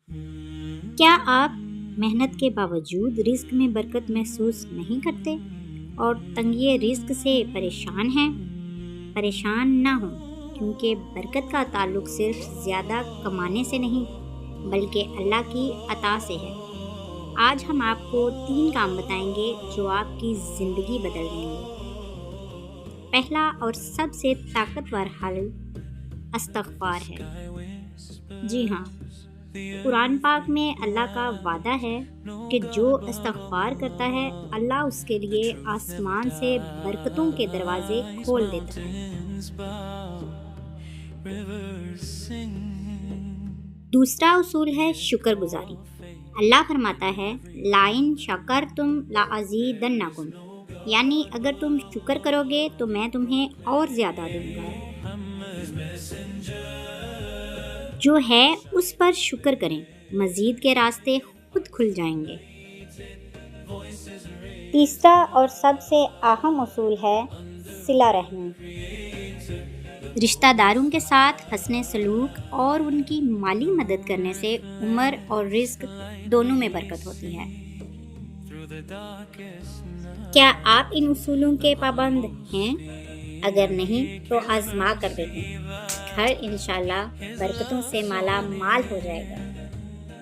کیا آپ محنت کے باوجود رزق میں برکت محسوس نہیں کرتے اور تنگی رزق سے پریشان ہیں؟ پریشان نہ ہوں، کیونکہ برکت کا تعلق صرف زیادہ کمانے سے نہیں بلکہ اللہ کی عطا سے ہے۔ آج ہم آپ کو 3 کام بتائیں گے جو آپ کی زندگی بدل دیں گے۔ پہلا اور سب سے طاقتور حل استغفار ہے۔ جی ہاں، قرآن پاک میں اللہ کا وعدہ ہے کہ جو استغفار کرتا ہے اللہ اس کے لیے آسمان سے برکتوں کے دروازے کھول دیتا ہے۔ دوسرا اصول ہے شکر گزاری۔ اللہ فرماتا ہے لَإِن شَكَرْتُمْ لَأَزِيدَنَّكُمْ، یعنی اگر تم شکر کرو گے تو میں تمہیں اور زیادہ دوں گا۔ جو ہے اس پر شکر کریں، مزید کے راستے خود کھل جائیں گے۔ تیسرا اور سب سے اہم اصول ہے صلہ رحمی۔ رشتہ داروں کے ساتھ حسن سلوک اور ان کی مالی مدد کرنے سے عمر اور رزق دونوں میں برکت ہوتی ہے۔ کیا آپ ان اصولوں کے پابند ہیں؟ اگر نہیں تو آزما کر دیکھیں، گھر انشاءاللہ برکتوں سے مالا مال ہو جائے گا۔